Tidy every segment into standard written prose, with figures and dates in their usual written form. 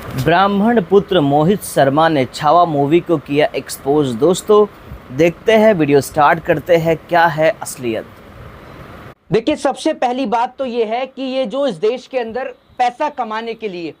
ब्राह्मण पुत्र मोहित शर्मा ने छावा मूवी को किया एक्सपोज। दोस्तों देखते हैं, वीडियो स्टार्ट करते हैं, क्या है असलियत। देखिए, सबसे पहली बात तो ये है कि ये जो इस देश के अंदर पैसा कमाने के लिए,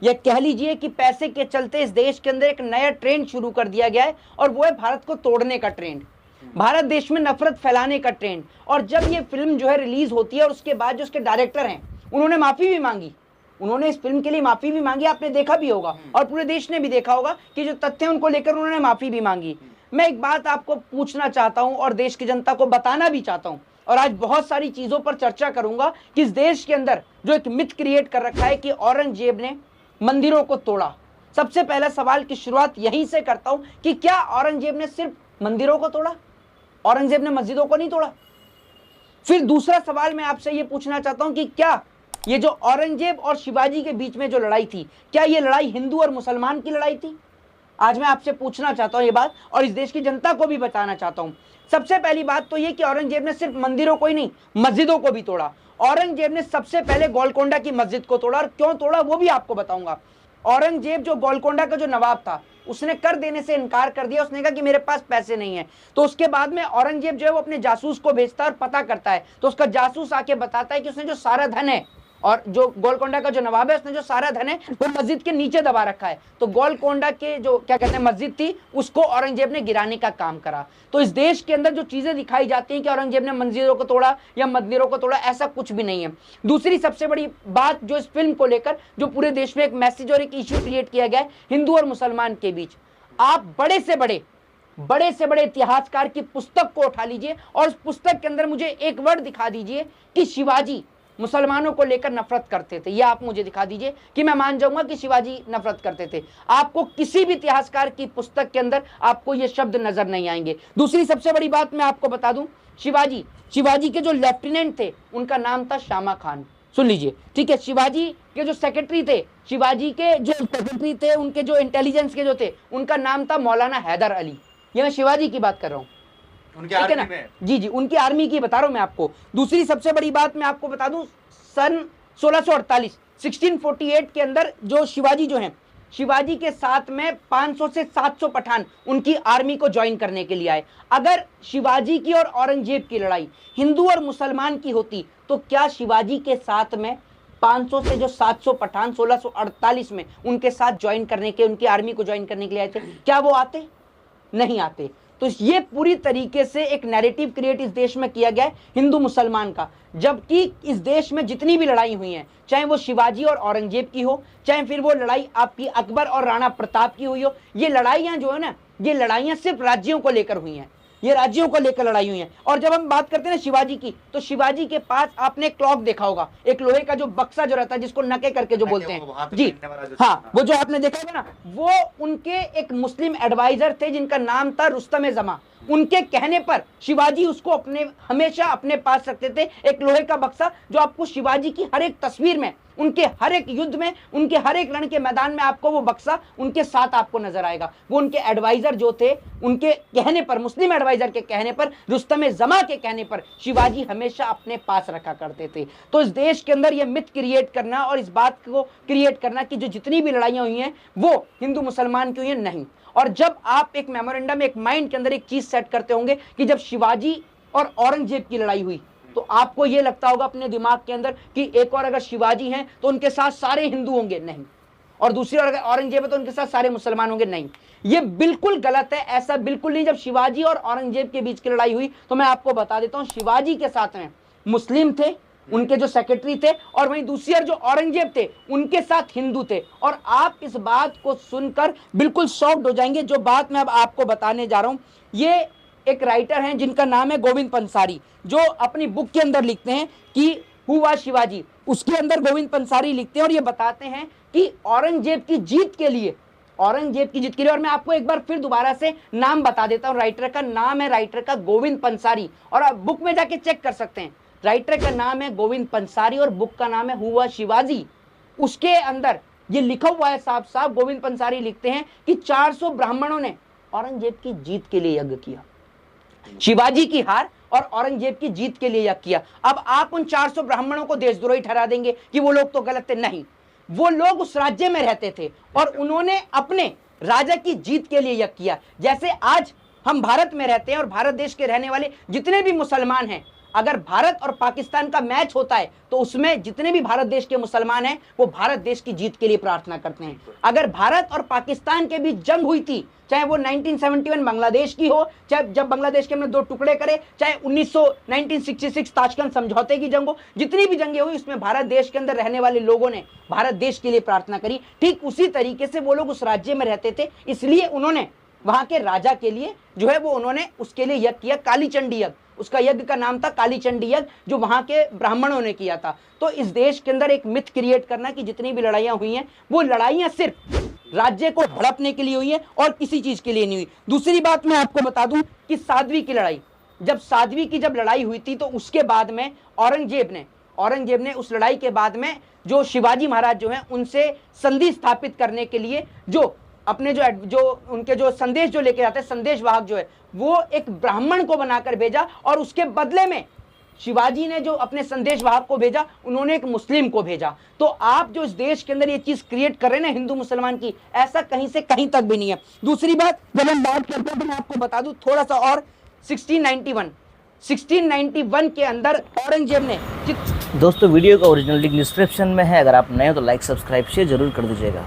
या कह लीजिए कि पैसे के चलते इस देश के अंदर एक नया ट्रेंड शुरू कर दिया गया है, और वो है भारत को तोड़ने का ट्रेंड, भारत देश में नफरत फैलाने का ट्रेंड। और जब ये फिल्म जो है रिलीज होती है और उसके बाद जो उसके डायरेक्टर हैं उन्होंने माफी भी मांगी, उन्होंने इस फिल्म के लिए माफी भी मांगी, आपने देखा भी होगा और पूरे देश ने भी देखा होगा कि जो तथ्य उनको लेकर उन्होंने माफी भी मांगी। मैं एक बात आपको पूछना चाहता हूं और देश की जनता को बताना भी चाहता हूं, और आज बहुत सारी चीजों पर चर्चा करूंगा कि इस देश के अंदर जो एक मिथ क्रिएट कर रखा है कि औरंगजेब ने मंदिरों को तोड़ा। सबसे पहला सवाल की शुरुआत यहीं से करता हूं कि क्या औरंगजेब ने सिर्फ मंदिरों को तोड़ा? औरंगजेब ने मस्जिदों को नहीं तोड़ा। फिर दूसरा सवाल मैं आपसे यह पूछना चाहता हूं कि क्या ये जो औरंगजेब और शिवाजी के बीच में जो लड़ाई थी, क्या ये लड़ाई हिंदू और मुसलमान की लड़ाई थी? आज मैं आपसे पूछना चाहता हूं ये बात, और इस देश की जनता को भी बताना चाहता हूं। सबसे पहली बात तो ये कि औरंगजेब ने सिर्फ मंदिरों को ही नहीं, मस्जिदों को भी तोड़ा। औरंगजेब ने सबसे पहले गोलकोंडा की मस्जिद को तोड़ा, और क्यों तोड़ा वो भी आपको बताऊंगा। औरंगजेब जो गोलकोंडा का जो नवाब था, उसने कर देने से इनकार कर दिया। उसने कहा कि मेरे पास पैसे नहीं है। तो उसके बाद में औरंगजेब जो है वो अपने जासूस को भेजता है और पता करता है, तो उसका जासूस आके बताता है कि उसने जो सारा धन है, और जो गोलकोंडा का जो नवाब है, उसने जो सारा धन है वो मस्जिद के नीचे दबा रखा है। तो गोलकोंडा के जो क्या कहते हैं मस्जिद थी, उसको औरंगजेब ने गिराने का काम करा। तो इस देश के अंदर जो चीजें दिखाई जाती हैं कि औरंगजेब ने मंदिरों को तोड़ा या मंदिरों को तोड़ा, ऐसा कुछ भी नहीं है। दूसरी सबसे बड़ी बात जो इस फिल्म को लेकर जो पूरे देश में एक मैसेज और एक इश्यू क्रिएट किया गया है हिंदू और मुसलमान के बीच, आप बड़े से बड़े इतिहासकार की पुस्तक को उठा लीजिए और उस पुस्तक के अंदर मुझे एक वर्ड दिखा दीजिए कि शिवाजी मुसलमानों को लेकर नफरत करते थे। यह आप मुझे दिखा दीजिए कि मैं मान जाऊंगा कि शिवाजी नफरत करते थे। आपको किसी भी इतिहासकार की पुस्तक के अंदर आपको ये शब्द नजर नहीं आएंगे। दूसरी सबसे बड़ी बात मैं आपको बता दूं, शिवाजी के जो लेफ्टिनेंट थे उनका नाम था शामा खान। सुन लीजिए, ठीक है। शिवाजी के जो सेक्रेटरी थे, उनके जो इंटेलिजेंस के जो थे, उनका नाम था मौलाना हैदर अली। ये मैं शिवाजी की बात कर रहा हूं, उनकी आर्मी में। जी, उनकी आर्मी की बता रहा हूं मैं आपको। दूसरी सबसे बड़ी बात मैं आपको बता दूं, सन 1648 के अंदर जो शिवाजी जो हैं, शिवाजी के साथ में 500 से 700 पठान उनकी आर्मी को ज्वाइन करने के लिए आए। अगर शिवाजी की और औरंगजेब की लड़ाई हिंदू और मुसलमान की होती, तो क्या शिवाजी के साथ में 500 से जो 700 पठान 1648 में उनके साथ ज्वाइन करने के, उनकी आर्मी को ज्वाइन करने के लिए आए थे, क्या वो आते? नहीं आते। तो ये पूरी तरीके से एक नैरेटिव क्रिएट इस देश में किया गया है हिंदू मुसलमान का, जबकि इस देश में जितनी भी लड़ाई हुई हैं, चाहे वो शिवाजी और औरंगजेब की हो, चाहे फिर वो लड़ाई आपकी अकबर और राणा प्रताप की हुई हो, ये लड़ाइयां जो है ना, ये लड़ाइयां सिर्फ राज्यों को लेकर हुई हैं, ये राज्यों को लेकर लड़ाई हुई है। और जब हम बात करते हैं ना शिवाजी की, तो शिवाजी के पास आपने क्लॉक देखा होगा, एक लोहे का जो बक्सा जो रहता है, जिसको नके करके जो बोलते हैं जी, हाँ, वो जो आपने देखा होगा ना, वो उनके एक मुस्लिम एडवाइजर थे जिनका नाम था रुस्तम जमा। उनके कहने पर शिवाजी उसको हमेशा अपने पास रखते थे, एक लोहे का बक्सा, जो आपको शिवाजी की हर एक तस्वीर में, उनके हर एक युद्ध में, उनके हर एक रण के मैदान में आपको वो बक्सा उनके साथ आपको नजर आएगा। वो उनके एडवाइजर जो थे, उनके कहने पर, मुस्लिम एडवाइजर के कहने पर, रुस्तम जमा के कहने पर शिवाजी हमेशा अपने पास रखा करते थे। तो इस देश के अंदर ये मिथ क्रिएट करना और इस बात को क्रिएट करना कि जो जितनी भी लड़ाइयां हुई हैं वो हिंदू मुसलमान की हुई हैं, नहीं। और जब आप एक मेमोरेंडम, एक माइंड के अंदर एक चीज सेट करते होंगे कि जब शिवाजी और औरंगजेब की लड़ाई हुई, तो आपको यह लगता होगा अपने दिमाग के अंदर कि एक और अगर शिवाजी हैं तो उनके साथ सारे हिंदू होंगे, नहीं। और दूसरी ओर अगर औरंगजेब है तो उनके साथ सारे मुसलमान होंगे, नहीं। यह बिल्कुल गलत है, ऐसा बिल्कुल नहीं। जब शिवाजी और औरंगजेब के बीच की लड़ाई हुई, तो मैं आपको बता देता हूं, शिवाजी के साथ में मुस्लिम थे, उनके जो सेक्रेटरी थे, और वहीं दूसरी ओर जो औरंगजेब थे उनके साथ हिंदू थे। और आप इस बात को सुनकर बिल्कुल शॉक्ड हो जाएंगे। जो बात मैं अब आपको बताने जा रहा हूं, ये एक राइटर हैं जिनका नाम है गोविंद पंसारी, जो अपनी बुक के अंदर लिखते हैं कि हुआ शिवाजी, उसके अंदर गोविंद पंसारी लिखते हैं और ये बताते हैं कि औरंगजेब की जीत के लिए, और मैं आपको एक बार फिर दोबारा से नाम बता देता हूं। राइटर का नाम है, राइटर का गोविंद पंसारी, और आप बुक में जाके चेक कर सकते हैं। राइटर का नाम है गोविंद पंसारी और बुक का नाम है हुआ शिवाजी। उसके अंदर ये लिखा हुआ है साफ साफ, गोविंद पंसारी लिखते हैं कि 400 ब्राह्मणों ने औरंगजेब की जीत के लिए यज्ञ किया, शिवाजी की हार और औरंगजेब की जीत के लिए यज्ञ किया। अब आप उन 400 ब्राह्मणों को देशद्रोही ठहरा देंगे कि वो लोग तो गलत थे, नहीं। वो लोग उस राज्य में रहते थे और उन्होंने अपने राजा की जीत के लिए यज्ञ किया। जैसे आज हम भारत में रहते हैं और भारत देश के रहने वाले जितने भी मुसलमान हैं, अगर भारत और पाकिस्तान का मैच होता है तो उसमें जितने भी भारत देश के मुसलमान हैं वो भारत देश की जीत के लिए प्रार्थना करते हैं। अगर भारत और पाकिस्तान के बीच जंग हुई थी, चाहे वो 1971 बांग्लादेश की हो, चाहे जब बांग्लादेश के हमने 2 टुकड़े करे, चाहे 1966 ताशकंद समझौते की जंग हो, जितनी भी जंगें हुई उसमें भारत देश के अंदर रहने वाले लोगों ने भारत देश के लिए प्रार्थना करी। ठीक उसी तरीके से वो लोग उस राज्य में रहते थे, इसलिए उन्होंने वहां के राजा के लिए जो है वो उन्होंने उसके लिए यज्ञ किया, काली चंडी यज्ञ। उसका यज्ञ का नाम था काली चंडी यज्ञ, जो वहां के ब्राह्मणों ने किया था। तो इस देश के अंदर एक मिथ क्रिएट करना कि जितनी भी लड़ाइयां हुई हैं वो लड़ाइयां सिर्फ राज्य को हड़पने के लिए हुई हैं और किसी चीज के लिए नहीं हुई। दूसरी बात मैं आपको बता दूं कि साध्वी की लड़ाई, जब लड़ाई हुई थी तो उसके बाद में औरंगजेब ने उस लड़ाई के बाद में जो शिवाजी महाराज जो है उनसे संधि स्थापित करने के लिए जो अपने जो उनके जो संदेश जो लेके जाते हैं, संदेश वाहक जो है वो एक ब्राह्मण को बनाकर भेजा और उसके बदले में शिवाजी ने जो अपने संदेश वाहक को भेजा उन्होंने एक मुस्लिम को भेजा। तो आप जो इस देश के अंदर ये चीज क्रिएट कर रहे हैं ना हिंदू मुसलमान की, ऐसा कहीं से कहीं तक भी नहीं है। दूसरी बात जब हम बात करते हैं तो मैं आपको बता दूं थोड़ा सा और 1691 के अंदर औरंगजेब ने दोस्तों वीडियो का ओरिजिनल लिंक डिस्क्रिप्शन में है, अगर आप नए हो तो लाइक सब्सक्राइब शेयर जरूर कर दीजिएगा।